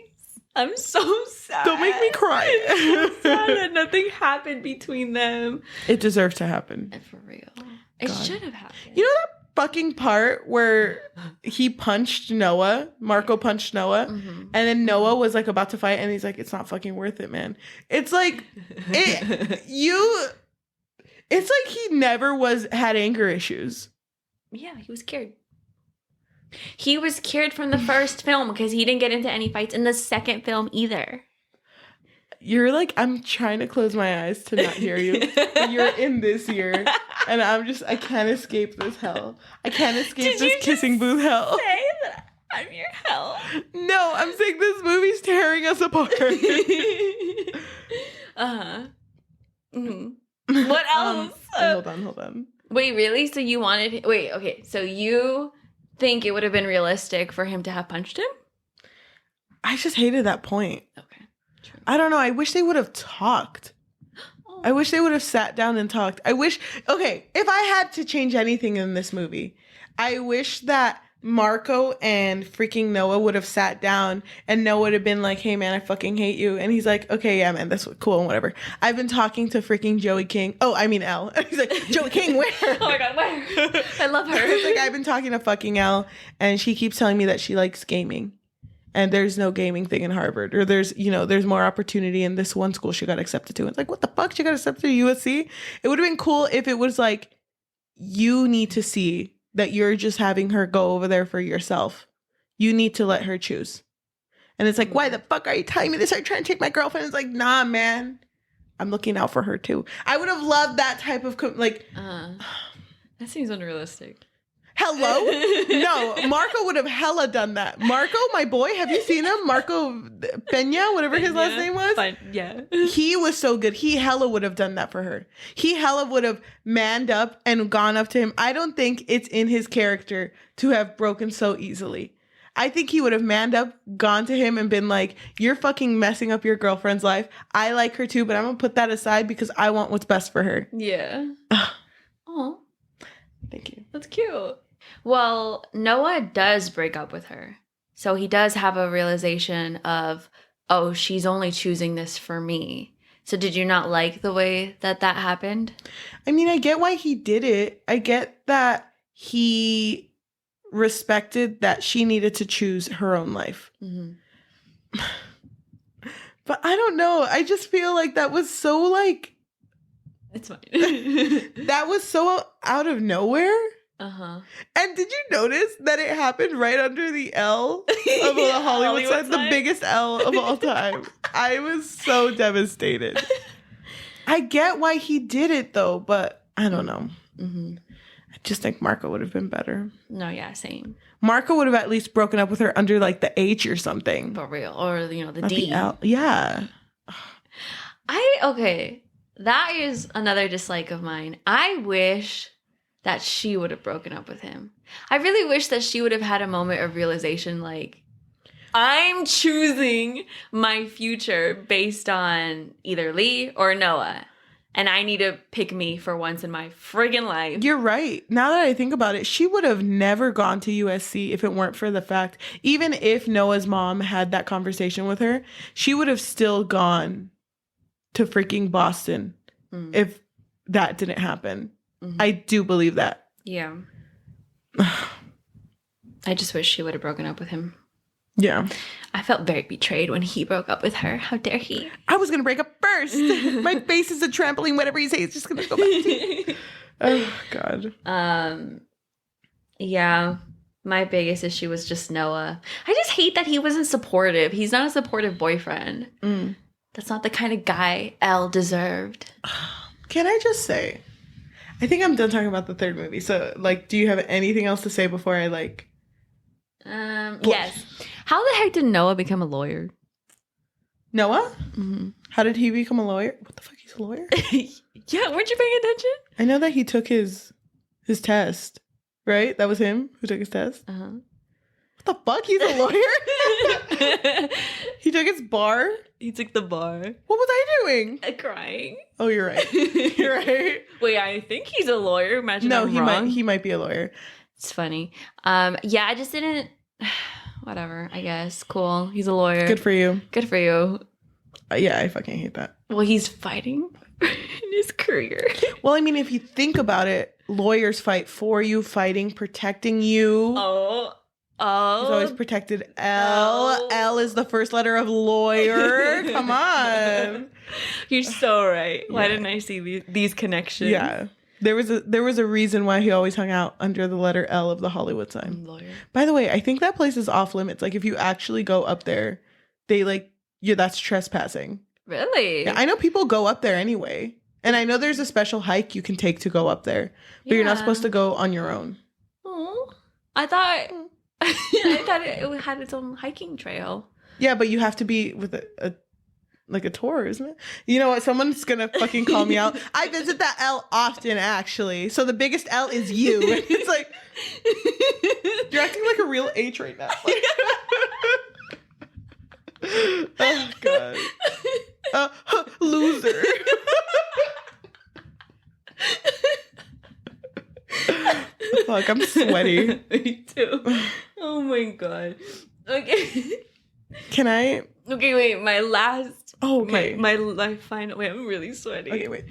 I'm so sad. Don't make me cry. I'm so sad that nothing happened between them. It deserved to happen. For real. It should have happened. You know that fucking part where he punched Noah, Marco punched Noah, and then Noah was like about to fight and he's like, it's not fucking worth it, man. It's like, it's like he never had anger issues. Yeah, he was cured. He was cured from the first film because he didn't get into any fights in the second film either. You're like, I'm trying to close my eyes to not hear you. You're in this year. And I can't escape this hell. I can't escape this kissing booth hell. Say that I'm your hell. No, I'm saying this movie's tearing us apart. Uh-huh. Mm-hmm. What else? Hold on. Wait, really? So you wanted... Wait, okay. So you think it would have been realistic for him to have punched him? I just hated that point. Okay. True. I don't know. I wish they would have talked. Oh. I wish they would have sat down and talked. Okay, if I had to change anything in this movie, I wish that Marco and freaking Noah would have sat down and Noah would have been like, hey man, I fucking hate you. And he's like, okay, yeah, man, that's cool and whatever. I've been talking to freaking Joey King. Oh, I mean Elle. And he's like, Joey King, where? Oh my God, where? I love her. It's like, I've been talking to fucking Elle and she keeps telling me that she likes gaming. And there's no gaming thing in Harvard. Or there's more opportunity in this one school she got accepted to. It's like, what the fuck? She got accepted to USC? It would have been cool if it was like, you need to see that you're just having her go over there for yourself. You need to let her choose. And it's like, why the fuck are you telling me this? Are you trying to take my girlfriend? It's like, nah, man. I'm looking out for her too. I would have loved that type of, that seems unrealistic. Hello? No, Marco would have hella done that. Marco, my boy, have you seen him? Marco Peña, whatever his last name was. Fine. Yeah. He was so good. He hella would have done that for her. He hella would have manned up and gone up to him. I don't think it's in his character to have broken so easily. I think he would have manned up, gone to him and been like, you're fucking messing up your girlfriend's life. I like her too, but I'm going to put that aside because I want what's best for her. Yeah. Oh. Thank you. That's cute. Well, Noah does break up with her. So he does have a realization of, oh, she's only choosing this for me. So did you not like the way that happened? I mean, I get why he did it. I get that he respected that she needed to choose her own life. Mm-hmm. But I don't know. I just feel like that was so like... It's fine. That was so out of nowhere. Uh-huh. And did you notice that it happened right under the L of the Hollywood sign? The biggest L of all time. I was so devastated. I get why he did it though, but I don't know. Mm-hmm. I just think Marco would have been better. No, yeah, same. Marco would have at least broken up with her under like the H or something. For real. Or, the Not D. The L. Yeah. Okay. That is another dislike of mine. I wish that she would have broken up with him. I really wish that she would have had a moment of realization like, I'm choosing my future based on either Lee or Noah. And I need to pick me for once in my friggin' life. You're right. Now that I think about it, she would have never gone to USC if it weren't for the fact, even if Noah's mom had that conversation with her, she would have still gone to freaking Boston if that didn't happen. Mm-hmm. I do believe that. Yeah. I just wish she would have broken up with him. Yeah. I felt very betrayed when he broke up with her. How dare he? I was going to break up first. My face is a trampoline. Whatever you say, it's just going to go back to you. Oh, God. Yeah. My biggest issue was just Noah. I just hate that he wasn't supportive. He's not a supportive boyfriend. Mm. That's not the kind of guy Elle deserved. Can I just say, I think I'm done talking about the third movie. So, like, do you have anything else to say before I, like... Yes. How the heck did Noah become a lawyer? Noah? Mm-hmm. How did he become a lawyer? What the fuck? He's a lawyer? Yeah, weren't you paying attention? I know that he took his test, right? That was him who took his test? Uh-huh. What the fuck? He's a lawyer? He took his bar? He took the bar. What was I doing? Crying. Oh, you're right. You're right. Wait, I think he's a lawyer. Imagine no, I'm wrong. he might be a lawyer. It's funny. Yeah, I just didn't... Whatever, I guess. Cool. He's a lawyer. Good for you. Good for you. Yeah, I fucking hate that. Well, he's fighting in his career. Well, I mean, if you think about it, lawyers fight for you, fighting, protecting you. Oh. He's always protected Elle. Elle is the first letter of lawyer. Come on. You're so right. Why didn't I see these connections? Yeah. There was a reason why he always hung out under the letter L of the Hollywood sign. Lawyer. By the way, I think that place is off limits. Like, if you actually go up there, that's trespassing. Really? Yeah, I know people go up there anyway. And I know there's a special hike you can take to go up there. But you're not supposed to go on your own. Oh, I thought I thought it had its own hiking trail. Yeah, but you have to be with a like a tour, isn't it? You know what? Someone's gonna fucking call me out. I visit that L often, actually. So the biggest L is you. It's like you're acting like a real H right now. Like, oh god. Loser. Fuck, I'm sweaty. Me too. Oh my god. Okay. Can I? Okay, wait. My last. Oh, okay. My final. Wait, I'm really sweaty. Okay, wait.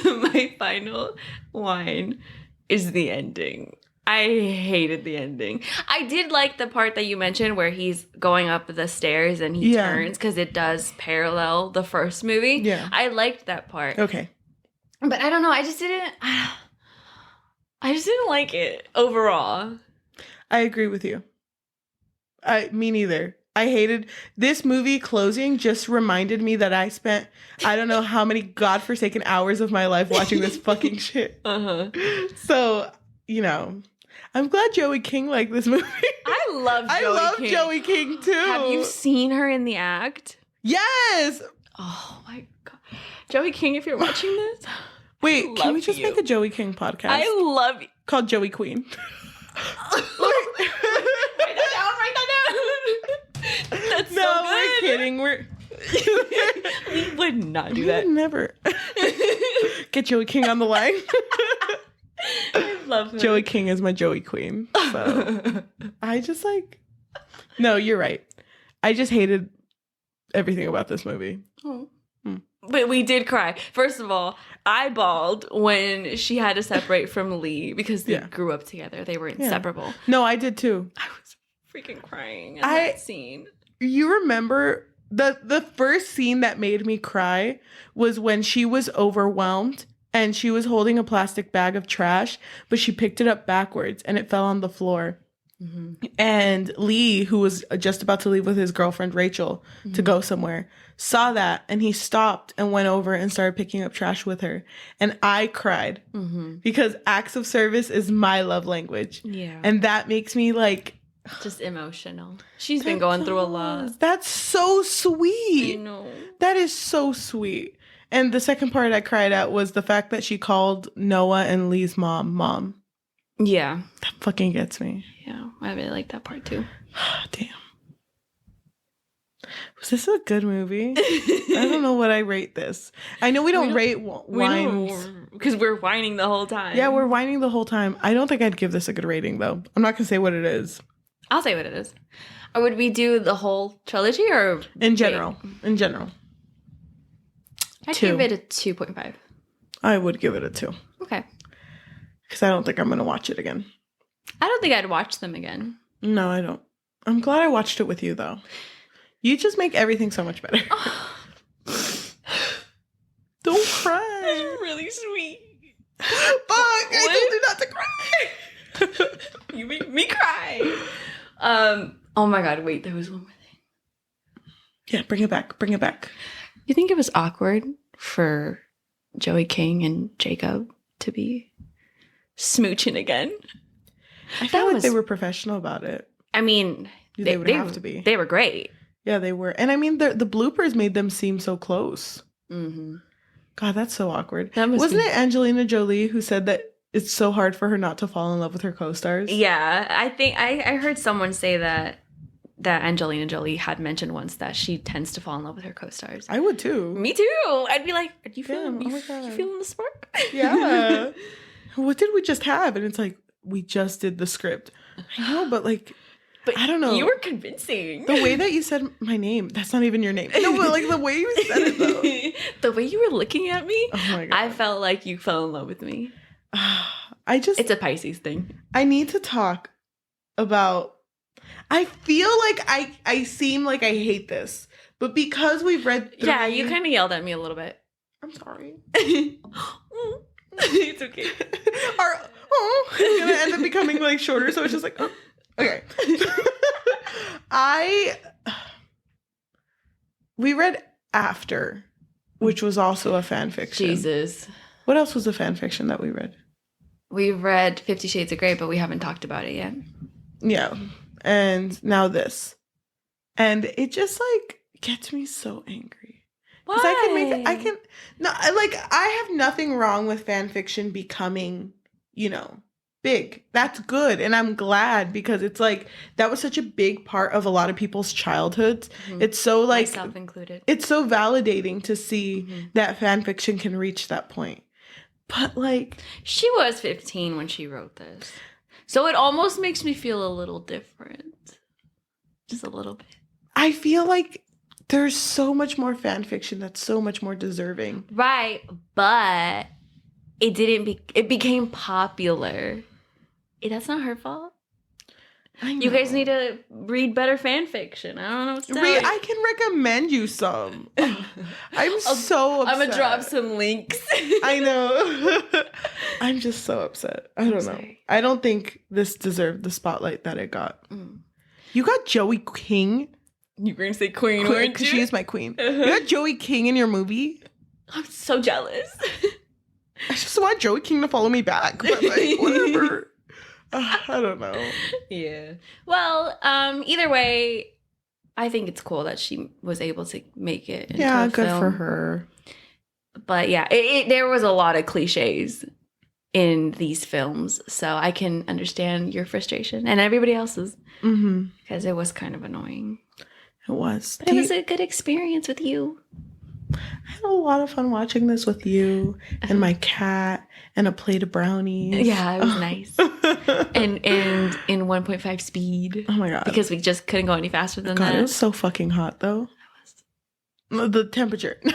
My final whine is the ending. I hated the ending. I did like the part that you mentioned where he's going up the stairs and he turns because it does parallel the first movie. Yeah. I liked that part. Okay. But I don't know. I just didn't like it overall. I agree with you. Me neither. I hated this movie closing. Just reminded me that I spent I don't know how many godforsaken hours of my life watching this fucking shit. So, you know, I'm glad Joey King liked this movie. I love King. Joey King too. Have you seen her in the act? Yes. Oh my god, Joey King! If you're watching this, wait, can we just make a Joey King podcast? I love you. Called Joey Queen. Write that down. That's no, so good. we're kidding. We would not do that. Never. Get Joey King on the line. I love him. Joey King is my Joey Queen. So I just like. No, you're right. I just hated everything about this movie. Oh. But we did cry. First of all, I bawled when she had to separate from Lee because they grew up together. They were inseparable. Yeah. No, I did too. I was freaking crying at that scene. You remember the first scene that made me cry was when she was overwhelmed and she was holding a plastic bag of trash, but she picked it up backwards and it fell on the floor. Mm-hmm. And Lee, who was just about to leave with his girlfriend Rachel to go somewhere, saw that and he stopped and went over and started picking up trash with her. And I cried because acts of service is my love language. Yeah. And that makes me like just emotional. She's been going through a lot. That's so sweet. I know. That is so sweet. And the second part I cried at was the fact that she called Noah and Lee's mom. Yeah. That fucking gets me. Yeah, I really like that part too. Damn. Was this a good movie? I don't know what I rate this. I know we don't rate whines. Because we're whining the whole time. Yeah, we're whining the whole time. I don't think I'd give this a good rating, though. I'm not going to say what it is. I'll say what it is. Or would we do the whole trilogy or? In general. In general. I'd give it a 2.5. I would give it a 2. Okay. Because I don't think I'm going to watch it again. I don't think I'd watch them again. No, I don't. I'm glad I watched it with you, though. You just make everything so much better. Don't cry. That's really sweet. Fuck, I told you not to cry. You make me cry. Oh my god, wait, there was one more thing. Yeah, bring it back. Bring it back. You think it was awkward for Joey King and Jacob to be smooching again? I feel like they were professional about it. I mean, they would have to be. They were great. Yeah, they were. And I mean, the bloopers made them seem so close. Mm-hmm. God, that's so awkward. Wasn't it Angelina Jolie who said that it's so hard for her not to fall in love with her co-stars? Yeah, I think I heard someone say that Angelina Jolie had mentioned once that she tends to fall in love with her co-stars. I would too. Me too. I'd be like, are you feeling, you feeling the spark? Yeah. What did we just have? And it's like, we just did the script. I know, but like, I don't know. You were convincing. The way that you said my name, that's not even your name. No, but like the way you said it though. The way you were looking at me, oh my God. I felt like you fell in love with me. It's a Pisces thing. I need to talk about, I feel like I seem like I hate this, but because we've read 3, yeah, you kind of yelled at me a little bit. I'm sorry. It's okay. Our is gonna end up becoming like shorter, so it's just like okay. We read After, which was also a fan fiction. Jesus. What else was a fan fiction that we read? We read 50 Shades of Grey, but we haven't talked about it yet. Yeah. And now this. And it just like gets me so angry. Why? Because I have nothing wrong with fan fiction becoming, big. That's good. And I'm glad because it's like that was such a big part of a lot of people's childhoods. Mm-hmm. It's so like myself included. It's so validating to see that fan fiction can reach that point. But like she was 15 when she wrote this. So it almost makes me feel a little different. Just a little bit. I feel like there's so much more fan fiction that's so much more deserving. Right, but it became popular. That's not her fault. You guys need to read better fan fiction. I don't know what to tell you. I can recommend you some. I'm so upset. I'm going to drop some links. I know. I'm just so upset. I don't know. I don't think this deserved the spotlight that it got. Mm. You got Joey King. You were going to say queen, weren't you? She is my queen. You got Joey King in your movie? I'm so jealous. I just want Joey King to follow me back. But like, whatever. I don't know. Yeah. Well, either way, I think it's cool that she was able to make it into a good film. For her. But yeah, there was a lot of cliches in these films, so I can understand your frustration and everybody else's because it was kind of annoying. It was. But it was a good experience with you. I had a lot of fun watching this with you and my cat and a plate of brownies. Yeah, it was nice. and in 1.5 speed. Oh my God. Because we just couldn't go any faster than that. It was so fucking hot though. The temperature. You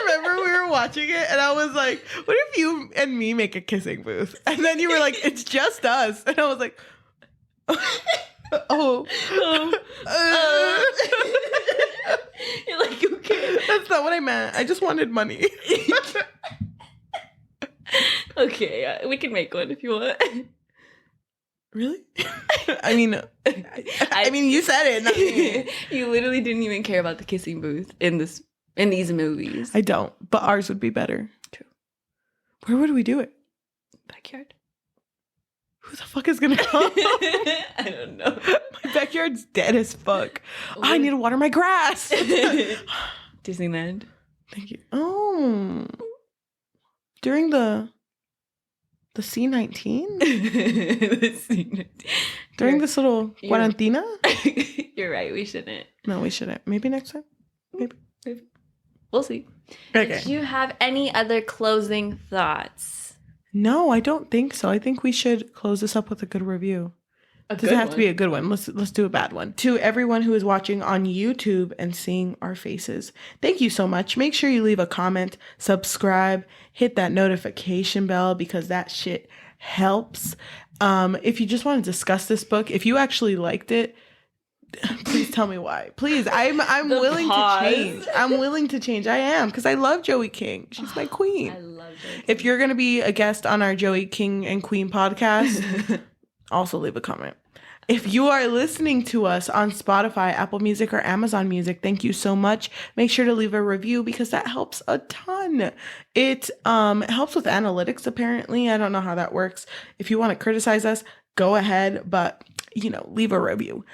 remember we were watching it and I was like, what if you and me make a kissing booth? And then you were like, it's just us. And I was like, You're like, okay. That's not what I meant. I just wanted money. Okay, we can make one if you want. Really? I mean, you said it, not me. You literally didn't even care about the kissing booth in these movies. I don't, but ours would be better. True. Where would we do it? Backyard. Who the fuck is gonna come? I don't know. My backyard's dead as fuck. I need to water my grass. Disneyland. Thank you. Oh. During the C-19? The C-19. During this little quarantena? You're right, we shouldn't. No, we shouldn't. Maybe next time. Maybe. We'll see. Okay. Do you have any other closing thoughts? No, I don't think so. I think we should close this up with a good review. Does it have to be a good one? Let's do a bad one. To everyone who is watching on YouTube and seeing our faces, thank you so much. Make sure you leave a comment, subscribe, hit that notification bell because that shit helps. If you just want to discuss this book, if you actually liked it, please tell me why. Please, I'm willing to change. I'm willing to change. I am because I love Joey King. She's my queen. I love Joey King. If you're gonna be a guest on our Joey King and Queen podcast, also leave a comment. If you are listening to us on Spotify, Apple Music, or Amazon Music, thank you so much. Make sure to leave a review because that helps a ton. It helps with analytics, apparently. I don't know how that works. If you want to criticize us, go ahead, but leave a review.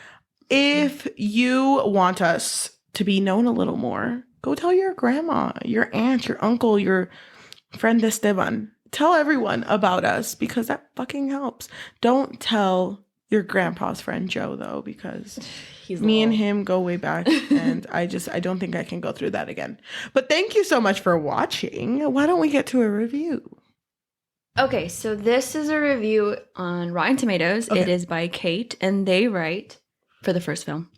If you want us to be known a little more, go tell your grandma, your aunt, your uncle, your friend Esteban. Tell everyone about us because that fucking helps. Don't tell your grandpa's friend Joe, though, because me and him go way back, and I don't think I can go through that again. But thank you so much for watching. Why don't we get to a review? Okay, so this is a review on Rotten Tomatoes. Okay. It is by Kate, and they write, for the first film,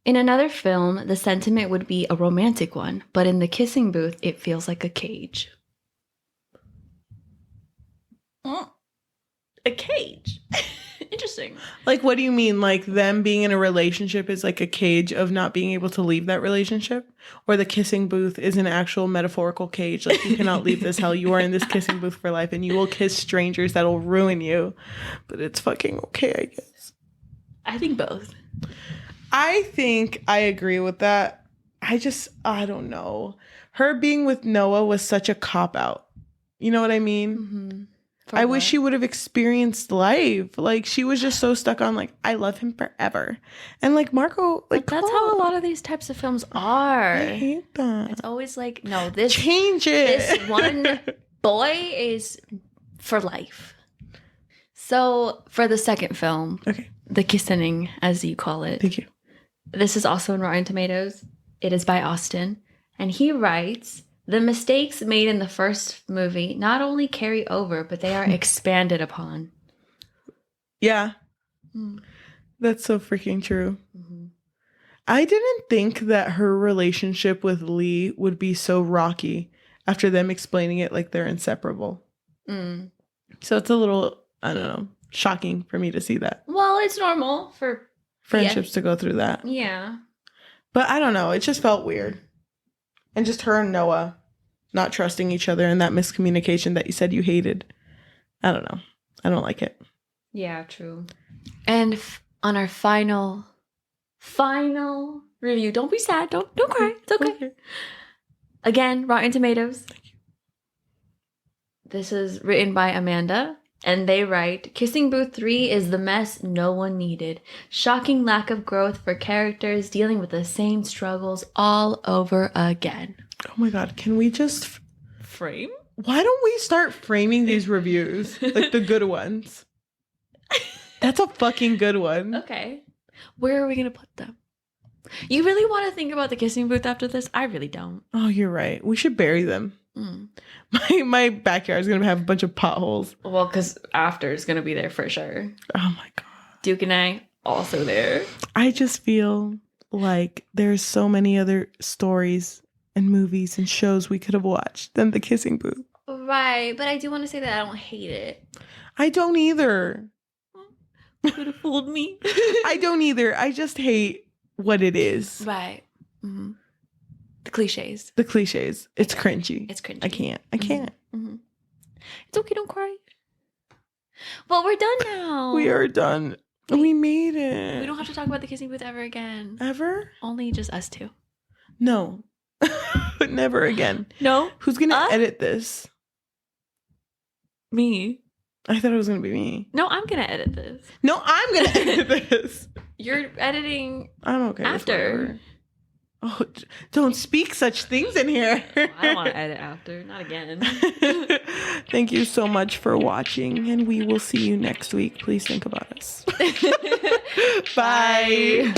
in another film, the sentiment would be a romantic one, but in the kissing booth, it feels like a cage. A cage? Interesting. Like, what do you mean? Like, them being in a relationship is like a cage of not being able to leave that relationship? Or the kissing booth is an actual metaphorical cage? Like, you cannot leave this hell. You are in this kissing booth for life, and you will kiss strangers that'll ruin you. But it's fucking okay, I guess. I think both. I think I agree with that. I don't know. Her being with Noah was such a cop-out. You know what I mean? Mm-hmm. I wish she would have experienced life. Like, she was just so stuck on, like, I love him forever. And, like, Marco, like, that's how a lot of these types of films are. I hate that. It's always like, no, this... Change it. This one boy is for life. So, for the second film, okay, The Kissing, as you call it. Thank you. This is also in Rotten Tomatoes. It is by Austin. And he writes... The mistakes made in the first movie not only carry over, but they are expanded upon. Yeah. That's so freaking true. Mm-hmm. I didn't think that her relationship with Lee would be so rocky after them explaining it like they're inseparable. So it's a little, I don't know, shocking for me to see that. Well, it's normal for friendships to go through that. Yeah. But I don't know. It just felt weird. And just her and Noah not trusting each other and that miscommunication that you said you hated. I don't know. I don't like it. Yeah, true. And on our final review, don't be sad. Don't cry. It's okay. Again, Rotten Tomatoes. Thank you. This is written by Amanda. And they write, Kissing Booth 3 is the mess no one needed. Shocking lack of growth for characters dealing with the same struggles all over again. Oh my God. Can we just frame? Why don't we start framing these reviews? Like the good ones. That's a fucking good one. Okay. Where are we going to put them? You really want to think about the Kissing Booth after this? I really don't. Oh, you're right. We should bury them. My backyard is going to have a bunch of potholes. Well, because after is going to be there for sure. Oh my God. Duke and I also there. I just feel like there's so many other stories and movies and shows we could have watched than The Kissing Booth. Right. But I do want to say that I don't hate it. I don't either. You could have fooled me. I don't either. I just hate what it is. Right. Mm-hmm. The clichés. The clichés. It's cringy. It's cringy. I can't. Mm-hmm. It's okay. Don't cry. Well, we're done now. We are done. We made it. We don't have to talk about The Kissing Booth ever again. Ever? Only just us two. No. Never again. No? Who's going to edit this? Me. I thought it was going to be me. No, I'm going to edit this. No, I'm going to edit this. You're editing I'm okay after. Oh, don't speak such things in here. I don't want to edit after. Not again. Thank you so much for watching, and we will see you next week. Please think about us. Bye.